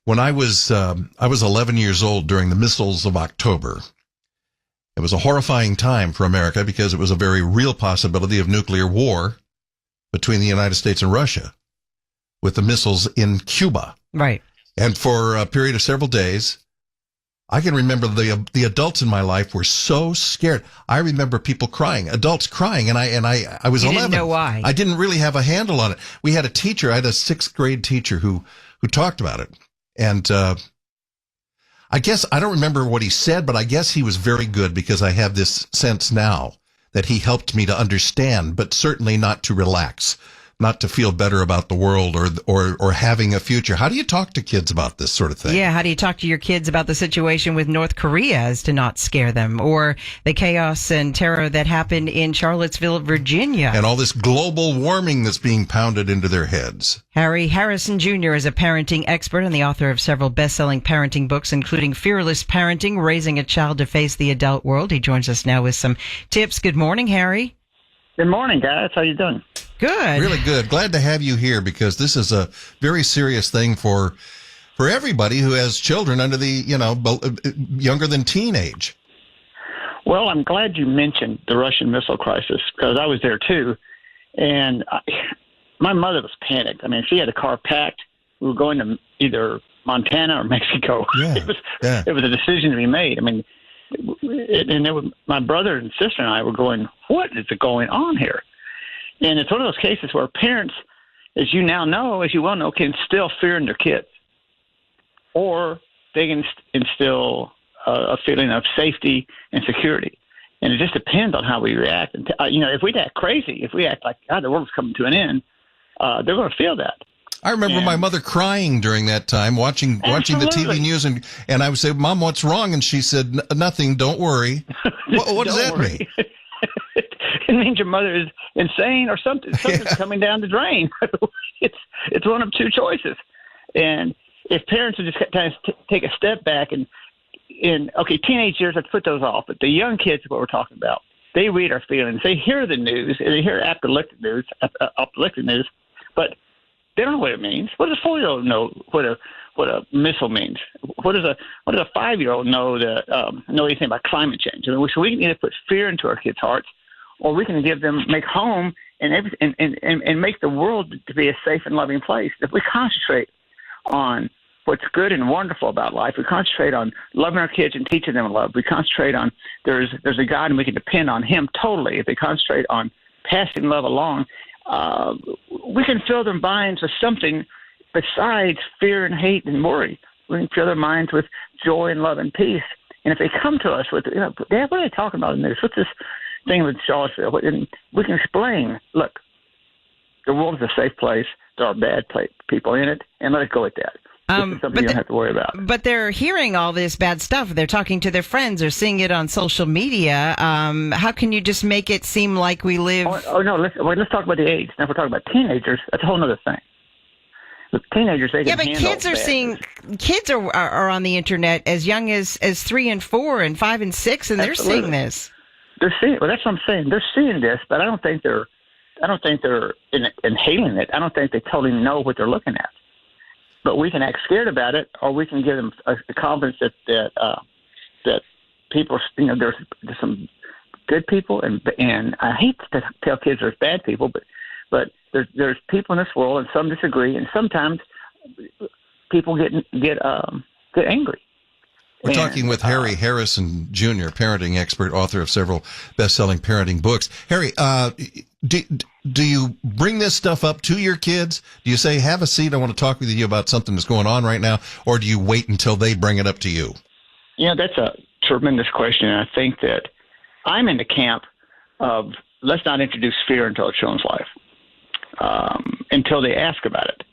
When I was 11 years old during the missiles of October. It was a horrifying time for America because it was a very real possibility of nuclear war between the United States and Russia with the missiles in Cuba. Right. And for a period of several days, I can remember the adults in my life were so scared. I remember people crying, adults crying, and I was 11. You didn't know why. I didn't really have a handle on it. We had a teacher, I had a 6th grade teacher who talked about it. And I guess I don't remember what he said, but I guess he was very good because I have this sense now that he helped me to understand, but certainly not to relax, not to feel better about the world or having a future. How do you talk to kids about this sort of thing? Yeah, how do you talk to your kids about the situation with North Korea as to not scare them, or the chaos and terror that happened in Charlottesville, Virginia? And all this global warming that's being pounded into their heads. Harry Harrison Jr. is a parenting expert and the author of several best-selling parenting books, including Fearless Parenting, Raising a Child to Face the Adult World. He joins us now with some tips. Good morning, Harry. Good morning, guys. How you doing? Good. Really good. Glad to have you here because this is a very serious thing for everybody who has children under the, younger than teenage. Well, I'm glad you mentioned the Russian missile crisis because I was there too. And my mother was panicked. I mean, she had a car packed. We were going to either Montana or Mexico. Yeah, it was a decision to be made. I mean, my brother and sister and I were going, what is going on here? And it's one of those cases where parents, as you well know, can instill fear in their kids. Or they can instill a feeling of safety and security. And it just depends on how we react. And, if we act crazy, if we act like, God, the world's coming to an end, they're going to feel that. I remember my mother crying during that time, watching the TV news, and I would say, Mom, what's wrong? And she said, nothing, don't worry. What does that mean? It means your mother is insane or something. Something's coming down the drain. It's one of two choices. And if parents would just kind of take a step back and teenage years, let's put those off. But the young kids, what we're talking about, they read our feelings. They hear the news. They hear apocalyptic news, but they don't know what it means. What does a 4-year-old know what a missile means? What does a 5-year-old know anything about climate change? I mean, so we can either put fear into our kids' hearts, or we can make home and make the world to be a safe and loving place. If we concentrate on what's good and wonderful about life, we concentrate on loving our kids and teaching them love. We concentrate on there's a God and we can depend on Him totally. If they concentrate on passing love along, we can fill their minds with something besides fear and hate and worry. We can fill their minds with joy and love and peace. And if they come to us with, Dad, what are they talking about in this? What's this thing with Charlottesville? And we can explain, look, the world is a safe place. There are bad people in it, and let it go at that. This is something you don't have to worry about. But they're hearing all this bad stuff. They're talking to their friends or seeing it on social media. How can you just make it seem like we live? No, let's talk about the age. Now, if we're talking about teenagers, that's a whole other thing. The teenagers, they can handle kids are on the internet as young as 3 and 4 and 5 and 6, and they're seeing this. They're seeing. Well, that's what I'm saying. They're seeing this, but I don't think they're inhaling it. I don't think they totally know what they're looking at. But we can act scared about it, or we can give them the confidence that people, there's some good people, and I hate to tell kids there's bad people, but there's people in this world, and some disagree, and sometimes people get angry. We're talking with Harry Harrison Jr., parenting expert, author of several best-selling parenting books. Harry, do you bring this stuff up to your kids? Do you say, have a seat, I want to talk with you about something that's going on right now, or do you wait until they bring it up to you? That's a tremendous question, and I think that I'm in the camp of let's not introduce fear into our children's life until they ask about it.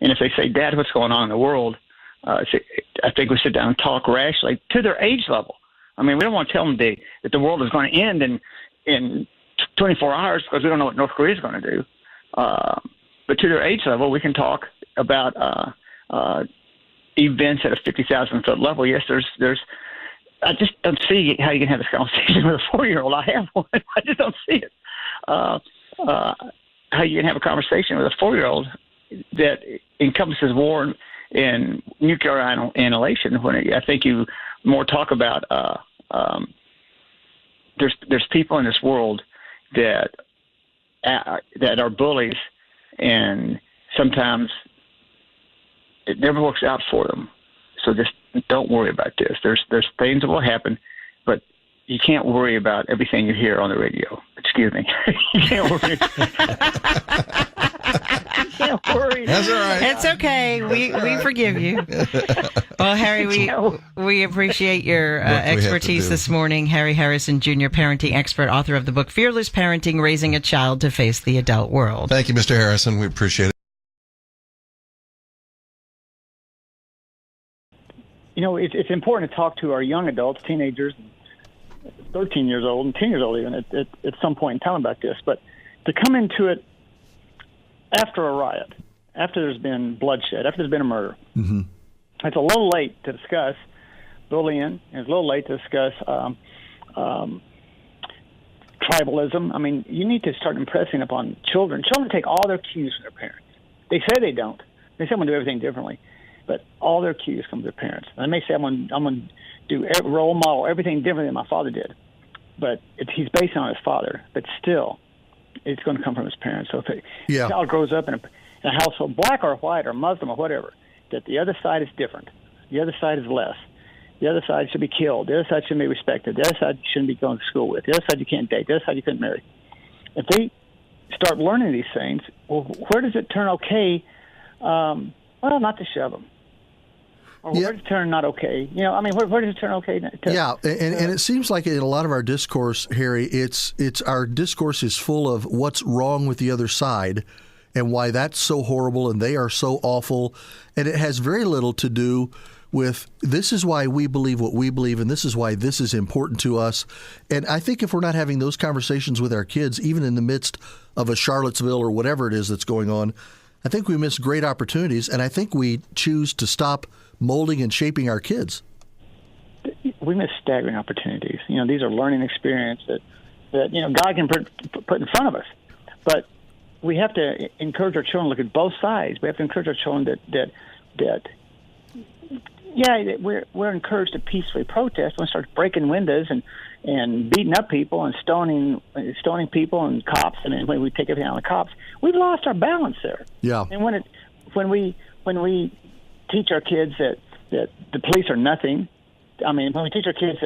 And if they say, Dad, what's going on in the world? I think we sit down and talk rationally to their age level. I mean, we don't want to tell them that the world is going to end in 24 hours because we don't know what North Korea is going to do. But to their age level, we can talk about events at a 50,000-foot level. Yes, there's. I just don't see how you can have this conversation with a 4-year-old. I have one. I just don't see it. How you can have a conversation with a 4-year-old that encompasses war in nuclear annihilation. When I think you more talk about there's people in this world that are bullies, and sometimes it never works out for them. So just don't worry about this. There's things that will happen, but you can't worry about everything you hear on the radio. Excuse me. You can't worry. You can't worry. That's all right. It's okay. We forgive you. Well, Harry, we appreciate your expertise this morning. Harry Harrison, Jr., parenting expert, author of the book Fearless Parenting, Raising a Child to Face the Adult World. Thank you, Mr. Harrison. We appreciate it. You know, it's important to talk to our young adults, teenagers, 13 years old and 10 years old even, at some point in time about this. But to come into it after a riot, after there's been bloodshed, after there's been a murder, it's a little late to discuss bullying, and it's a little late to discuss tribalism. I mean, you need to start impressing upon children. Children take all their cues from their parents. They say they don't. They say I'm going to do everything differently. But all their cues come from their parents. And they may say, I'm going to do role model everything differently than my father did. But he's based on his father. But still, it's going to come from his parents. So if a child grows up in a household, black or white or Muslim or whatever, that the other side is different. The other side is less. The other side should be killed. The other side shouldn't be respected. The other side shouldn't be going to school with. The other side you can't date. The other side you couldn't marry. If they start learning these things, well, where does it turn okay? Well, not to shove them. Or where does it turn not okay? You know, I mean, where does it turn okay? And it seems like in a lot of our discourse, Harry, it's our discourse is full of what's wrong with the other side and why that's so horrible and they are so awful. And it has very little to do with this is why we believe what we believe and this is why this is important to us. And I think if we're not having those conversations with our kids, even in the midst of a Charlottesville or whatever it is that's going on, I think we miss great opportunities. And I think we choose to stop molding and shaping our kids. We miss staggering opportunities. You know, these are learning experiences that you know God can put in front of us. But we have to encourage our children to look at both sides. We have to encourage our children that we're encouraged to peacefully protest. When we start breaking windows and beating up people and stoning people and cops, and then when we take everything on the cops, we've lost our balance there. Yeah. And when we teach our kids that the police are nothing. I mean, when we teach our kids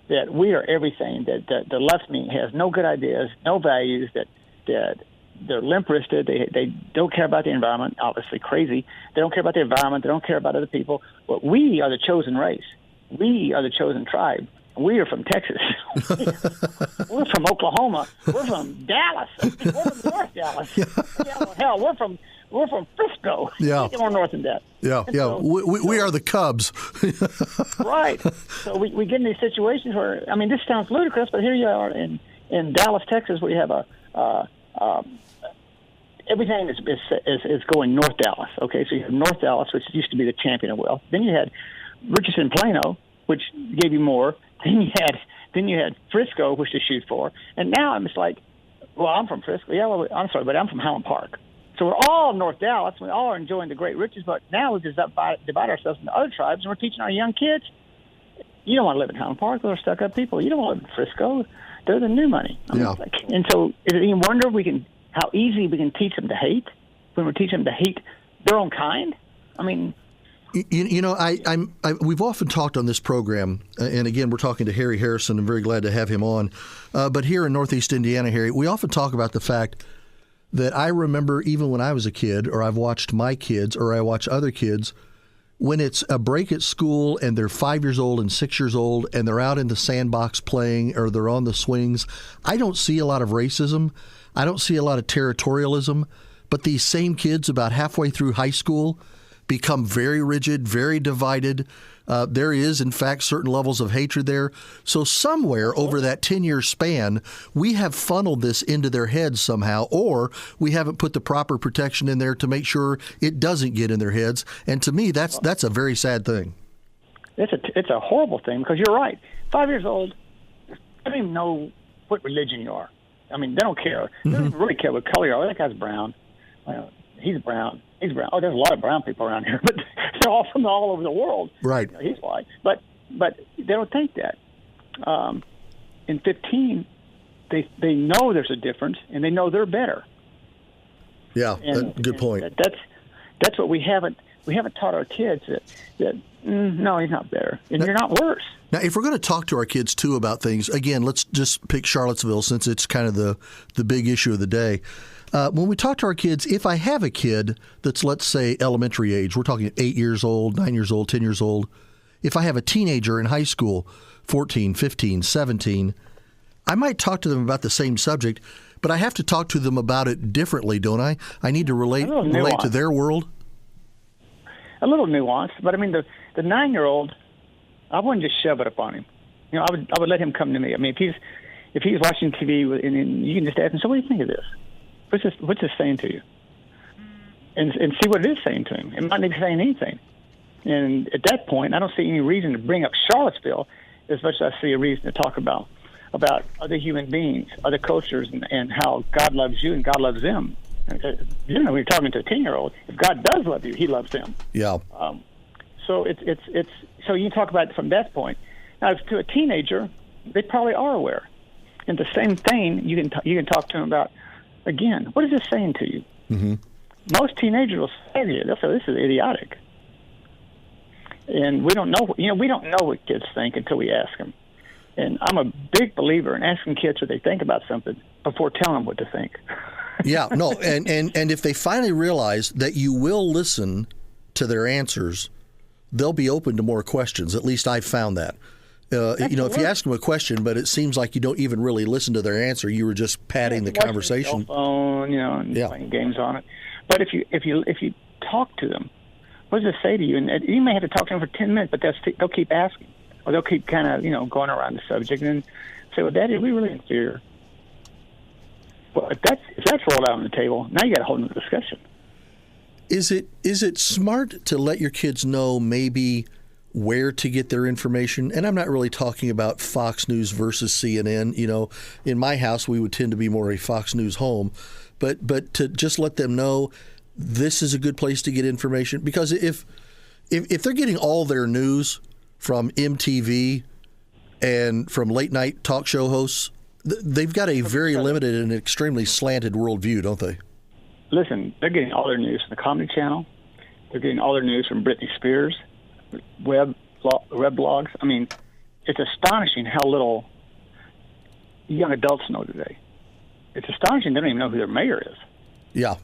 that we are everything, that the left wing has no good ideas, no values, that they're limp-wristed, they don't care about the environment, obviously crazy. They don't care about the environment. They don't care about other people. But we are the chosen race. We are the chosen tribe. We are from Texas. We're from Oklahoma. We're from Dallas. We're from North Dallas. Hell, we're from Frisco. Yeah. More north than that. Yeah, so, we are the Cubs. Right. So we get in these situations where, I mean, this sounds ludicrous, but here you are in Dallas, Texas, where you have everything is going North Dallas. Okay, so you have North Dallas, which used to be the champion of wealth. Then you had Richardson, Plano, which gave you more. Then you had Frisco, which to shoot for. And now I'm just like, well, I'm from Frisco. Yeah, well, I'm sorry, but I'm from Highland Park. So we're all North Dallas. We all are enjoying the great riches, but now we just divide ourselves into other tribes, and we're teaching our young kids, you don't want to live in Highland Park. They're stuck-up people. You don't want to live in Frisco. They're the new money. I mean, and so is it any wonder how easy we can teach them to hate when we teach them to hate their own kind? I mean... You know, we've often talked on this program, and again, we're talking to Harry Harrison. I'm very glad to have him on. But here in Northeast Indiana, Harry, we often talk about the fact that I remember even when I was a kid, or I've watched my kids, or I watch other kids, when it's a break at school and they're 5 years old and 6 years old and they're out in the sandbox playing or they're on the swings, I don't see a lot of racism. I don't see a lot of territorialism. But these same kids about halfway through high school become very rigid, very divided. There is, in fact, certain levels of hatred there. So somewhere over that 10-year span, we have funneled this into their heads somehow, or we haven't put the proper protection in there to make sure it doesn't get in their heads. And to me, that's a very sad thing. It's a horrible thing because you're right. 5 years old, they don't even know what religion you are. I mean, they don't care. They don't really care what color you are. That guy's brown. He's brown. He's brown. Oh, there's a lot of brown people around here, but they're all from all over the world. Right. He's white. But they don't think that. In 15, they know there's a difference, and they know they're better. Yeah, good point. That's what we haven't taught our kids that no, he's not better, and you're not worse. Now, if we're going to talk to our kids too about things, again, let's just pick Charlottesville since it's kind of the big issue of the day. When we talk to our kids, if I have a kid that's, let's say, elementary age, we're talking 8 years old, 9 years old, 10 years old. If I have a teenager in high school, 14, 15, 17, I might talk to them about the same subject, but I have to talk to them about it differently, don't I? I need to relate to their world. A little nuance, but I mean, the 9-year-old, I wouldn't just shove it upon him. You know, I would let him come to me. I mean, if he's watching TV and you can just ask him, so what do you think of this? What's this saying to you? And see what it is saying to him. It might not be saying anything. And at that point, I don't see any reason to bring up Charlottesville as much as I see a reason to talk about other human beings, other cultures, and how God loves you and God loves them. You know, when you're talking to a 10-year-old, if God does love you, He loves them. Yeah. So it's so you talk about it from that point. Now, to a teenager, they probably are aware. And the same thing you can talk to them about. Again, what is this saying to you? Mm-hmm. Most teenagers will say to you, they'll say, "This is idiotic." And we don't know. You know, we don't know what kids think until we ask them. And I'm a big believer in asking kids what they think about something before telling them what to think. Yeah, no, and if they finally realize that you will listen to their answers, they'll be open to more questions. At least I've found that. You know, if you ask them a question, but it seems like you don't even really listen to their answer, you were just padding the conversation. Cell phone, you know, and playing games on it. But if you talk to them, what does it say to you? And you may have to talk to them for 10 minutes, but they'll keep asking, or they'll keep kind of going around the subject and say, "Well, Daddy, we really inferior." Well, if that's rolled out on the table, now you got a whole new discussion. Is it smart to let your kids know maybe where to get their information? And I'm not really talking about Fox News versus CNN. You know, in my house, we would tend to be more a Fox News home, but to just let them know this is a good place to get information. Because if they're getting all their news from MTV and from late night talk show hosts, they've got a very limited and extremely slanted worldview, don't they? Listen, they're getting all their news from the Comedy Channel. They're getting all their news from Britney Spears, web blogs. I mean, it's astonishing how little young adults know today. It's astonishing they don't even know who their mayor is. Yeah.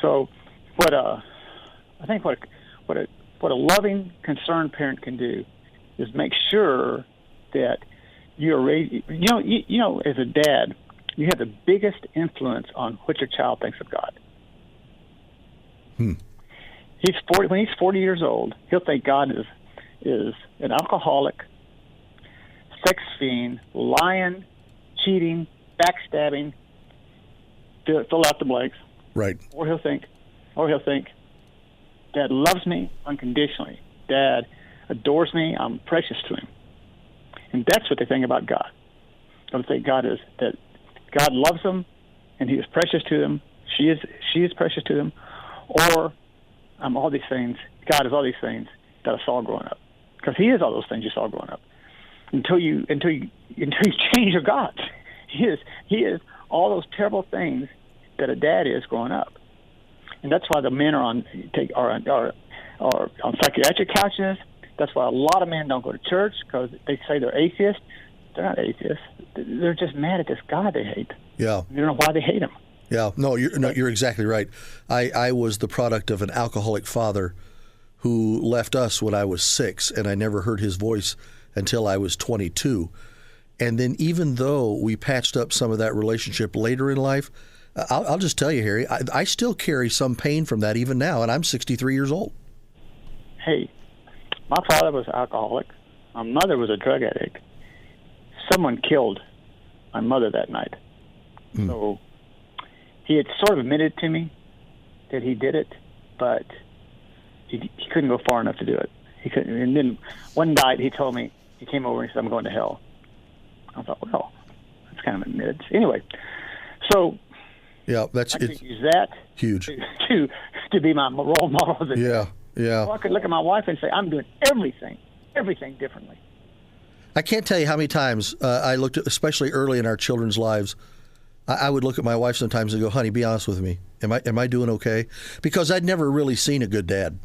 So, I think what a loving, concerned parent can do is make sure that you're raising. You know, as a dad, you have the biggest influence on what your child thinks of God. He's 40. When he's 40 years old, he'll think God is an alcoholic, sex fiend, lying, cheating, backstabbing. Fill out the blanks. Right. Or he'll think, Dad loves me unconditionally. Dad adores me. I'm precious to him. And that's what they think about God. They think God loves them, and He is precious to them. She is precious to them. Or I'm all these things. God is all these things that I saw growing up, because He is all those things you saw growing up. Until you change your God, He is all those terrible things that a dad is growing up. And that's why the men are on psychiatric couches. That's why a lot of men don't go to church, because they say they're atheists. They're not atheists. They're just mad at this God they hate. Yeah. You don't know why they hate him. Yeah. No, you're exactly right. I was the product of an alcoholic father who left us when I was 6, and I never heard his voice until I was 22. And then even though we patched up some of that relationship later in life, I'll just tell you, Harry, I still carry some pain from that even now, and I'm 63 years old. Hey, my father was an alcoholic. My mother was a drug addict. Someone killed my mother that night. So he had sort of admitted to me that he did it, but he couldn't go far enough to do it. He couldn't. And then one night he told me, he came over and he said, "I'm going to hell." I thought, well, that's kind of admitted. Anyway, so yeah, I could use that huge to be my role model. Yeah. Well, I could look at my wife and say, I'm doing everything differently. I can't tell you how many times I looked at, especially early in our children's lives, I would look at my wife sometimes and go, honey, be honest with me. Am I doing okay? Because I'd never really seen a good dad.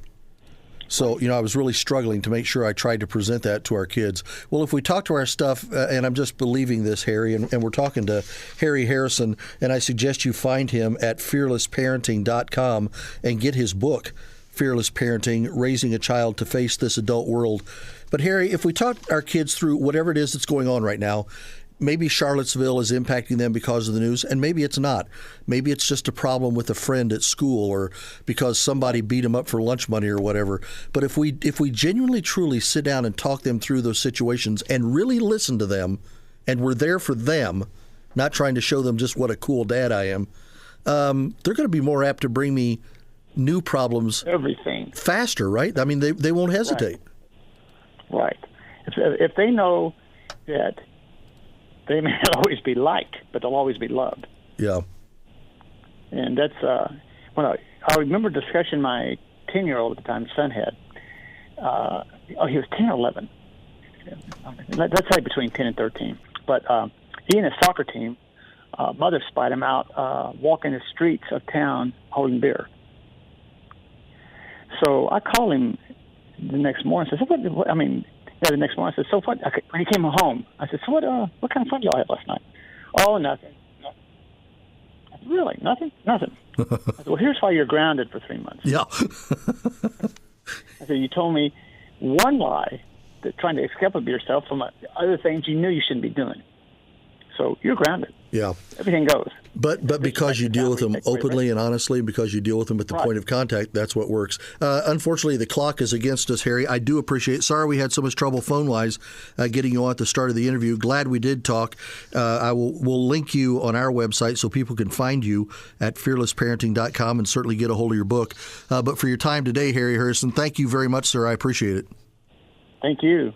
So, I was really struggling to make sure I tried to present that to our kids. Well, if we talk to our stuff, and I'm just believing this, Harry, and we're talking to Harry Harrison, and I suggest you find him at fearlessparenting.com and get his book, Fearless Parenting, Raising a Child to Face This Adult World. But, Harry, if we talk our kids through whatever it is that's going on right now, maybe Charlottesville is impacting them because of the news, and maybe it's not. Maybe it's just a problem with a friend at school or because somebody beat them up for lunch money or whatever. But if we genuinely, truly sit down and talk them through those situations and really listen to them, and we're there for them, not trying to show them just what a cool dad I am, they're going to be more apt to bring me new problems everything faster, right? I mean, they won't hesitate. Right. If they know that they may not always be liked, but they'll always be loved. Yeah. And that's I remember a discussion my 10-year-old at the time, son had. He was 10 or 11. Let's say between 10 and 13. But he and his soccer team, mother spied him out walking the streets of town holding beer. So I called him the next morning. I said, the next morning, I said, so what? When he came home, I said, so what kind of fun y'all had last night? Oh, nothing. I said, really? Nothing? Nothing. I said, well, here's why you're grounded for 3 months. Yeah. I said, you told me one lie, that trying to escape yourself from other things you knew you shouldn't be doing. So you're grounded. Yeah. Everything goes. But because you deal with them openly and honestly, because you deal with them at the point of contact, that's what works. Unfortunately, the clock is against us, Harry. I do appreciate it. Sorry we had so much trouble phone-wise getting you on at the start of the interview. Glad we did talk. We'll link you on our website so people can find you at fearlessparenting.com and certainly get a hold of your book. But for your time today, Harry Harrison, thank you very much, sir. I appreciate it. Thank you.